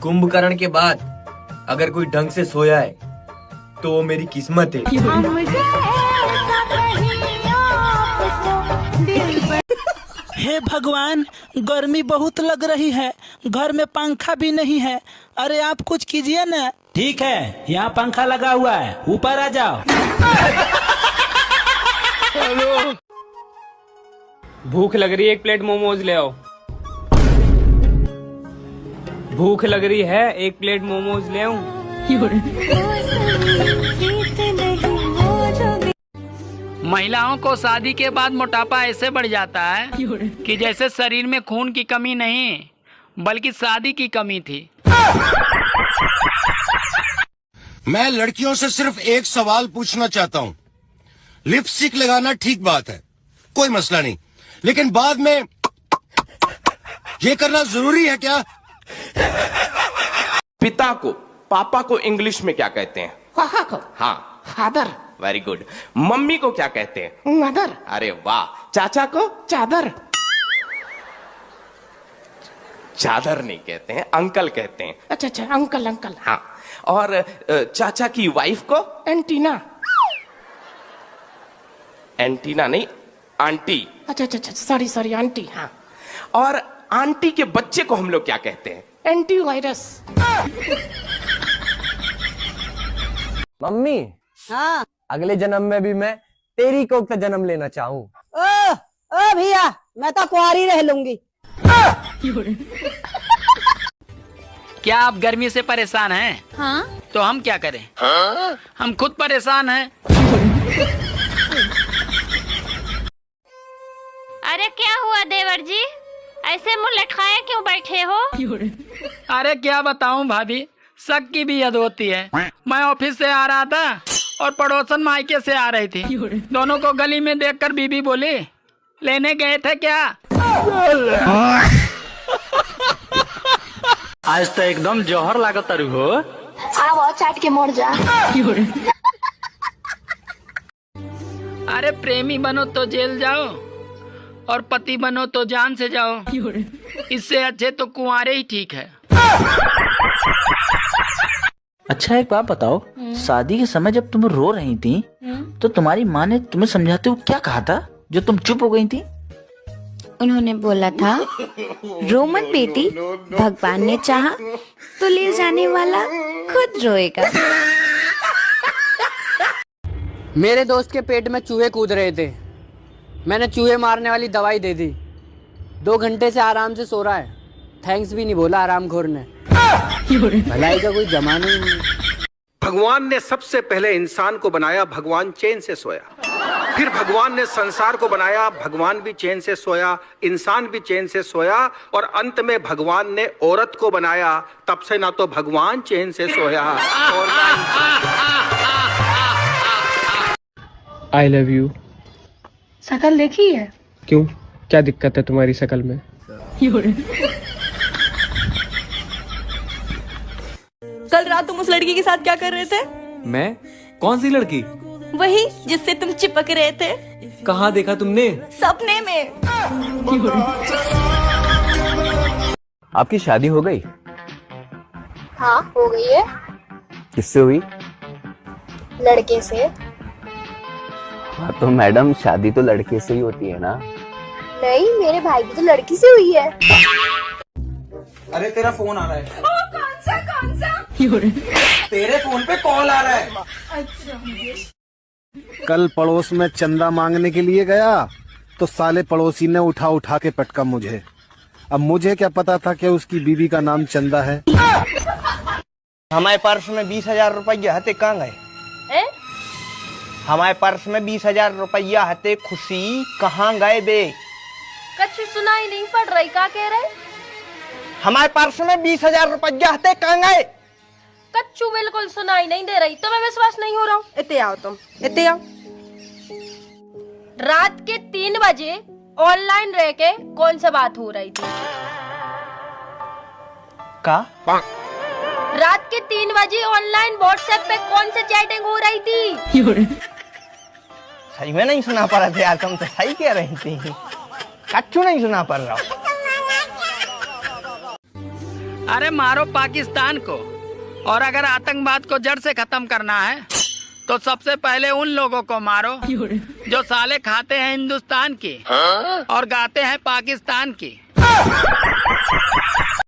कुंभकर्ण के बाद अगर कोई ढंग से सोया है तो वो मेरी किस्मत है। हे भगवान, गर्मी बहुत लग रही है, घर में पंखा भी नहीं है। अरे आप कुछ कीजिए ना। ठीक है, यहाँ पंखा लगा हुआ है, ऊपर आ जाओ। हेलो, भूख लग रही है, एक प्लेट मोमोज ले आओ। भूख लग रही है, एक प्लेट मोमोज ले आऊं। महिलाओं को शादी के बाद मोटापा ऐसे बढ़ जाता है कि जैसे शरीर में खून की कमी नहीं बल्कि शादी की कमी थी। मैं लड़कियों से सिर्फ एक सवाल पूछना चाहता हूँ। लिपस्टिक लगाना ठीक बात है, कोई मसला नहीं, लेकिन बाद में ये करना जरूरी है क्या? पिता को, पापा को इंग्लिश में क्या कहते हैं? पापा को? हाँ, फादर। Very good. मम्मी को क्या कहते हैं? मदर। अरे वाह। चाचा को? चादर। चादर नहीं कहते हैं, अंकल कहते हैं। अच्छा अच्छा, अंकल अंकल। हाँ, और चाचा की वाइफ को? एंटीना। एंटीना नहीं, आंटी। अच्छा अच्छा अच्छा, सॉरी सॉरी, आंटी। हाँ। और आंटी के बच्चे को हम लोग क्या कहते हैं? Anti virus. मम्मी, हाँ। अगले जन्म में भी मैं तेरी कोख से जन्म लेना चाहूँ। ओ भैया, मैं तो कुंवारी रह लूंगी। क्या आप गर्मी से परेशान हैं? हाँ? तो हम क्या करें? हाँ? हम खुद परेशान हैं। अरे क्या हुआ देवर जी, ऐसे मुंह लटकाए क्यों बैठे हो? अरे क्या बताऊं भाभी, शक की भी हद होती है। मैं ऑफिस से आ रहा था और पड़ोसन मायके से आ रही थी। दोनों को गली में देखकर बीबी बोली, लेने गए थे क्या? आज तो एकदम जौहर लागत तारू हो। आओ चाट के मर जा। अरे प्रेमी बनो तो जेल जाओ और पति बनो तो जान से जाओ। इससे अच्छे तो कुंवारे ही ठीक है। अच्छा एक बात बताओ, शादी के समय जब तुम रो रही थी तो तुम्हारी माँ ने तुम्हें समझाते हुए क्या कहा था जो तुम चुप हो गई थी? उन्होंने बोला था, रो मत बेटी, भगवान ने चाहा तो ले जाने वाला खुद रोएगा। मेरे दोस्त के पेट में चूहे कूद रहे थे, मैंने चूहे मारने वाली दवाई दे दी। 2 घंटे से आराम से सो रहा है, थैंक्स भी नहीं बोला आरामखोर ने। भलाई का कोई जमाना ही नहीं। भगवान ने सबसे पहले इंसान को बनाया, भगवान चैन से सोया। फिर भगवान ने संसार को बनाया, भगवान भी चैन से सोया, इंसान भी चैन से सोया, और अंत में भगवान ने औरत को बनाया। तब से ना तो भगवान चैन से सोया और ना आई लव यू। शकल देखी है? क्यों, क्या दिक्कत है तुम्हारी शकल में? कल रात तुम उस लड़की के साथ क्या कर रहे थे? मैं? कौन सी लड़की? वही जिससे तुम चिपक रहे थे। कहाँ देखा तुमने? सपने में। आपकी शादी हो गई? हाँ हो गई है। किससे हुई? लड़के से। हाँ तो मैडम, शादी तो लड़के से ही होती है ना? नहीं, मेरे भाई की तो लड़की से हुई है। अरे तेरा फोन आ रहा है। कौन सा? तेरे फोन पे कॉल आ रहा है। अच्छा। कल पड़ोस में चंदा मांगने के लिए गया तो साले पड़ोसी ने उठा उठा के पटका मुझे। अब मुझे क्या पता था कि उसकी बीवी का नाम चंदा है। हमारे पर्स में 20,000 रुपया हते कहाँ गए? हमारे पर्स में 20,000 रुपया हते, खुशी कहाँ गए बे? कुछ सुनाई नहीं पड़ रही, क्या कह रहे? हमारे पर्स में 20,000 रुपया हते, कहाँ गए? कच्चू बिल्कुल सुनाई नहीं दे रही, तुम्हें विश्वास नहीं हो रहा हूँ। इतने आओ तुम, इतने आओ। रात के 3 बजे ऑनलाइन रह के कौन सा बात हो रही थी? का? रात के 3 बजे ऑनलाइन व्हाट्सएप पे कौन सी चैटिंग हो रही थी? सही में नहीं सुना पा रहे थे यार, तुम तो सही कह रही थी, कच्चू नहीं सुना पड़ रहा। अरे मारो पाकिस्तान को, और अगर आतंकवाद को जड़ से खत्म करना है तो सबसे पहले उन लोगों को मारो जो साले खाते हैं हिंदुस्तान की और गाते हैं पाकिस्तान की।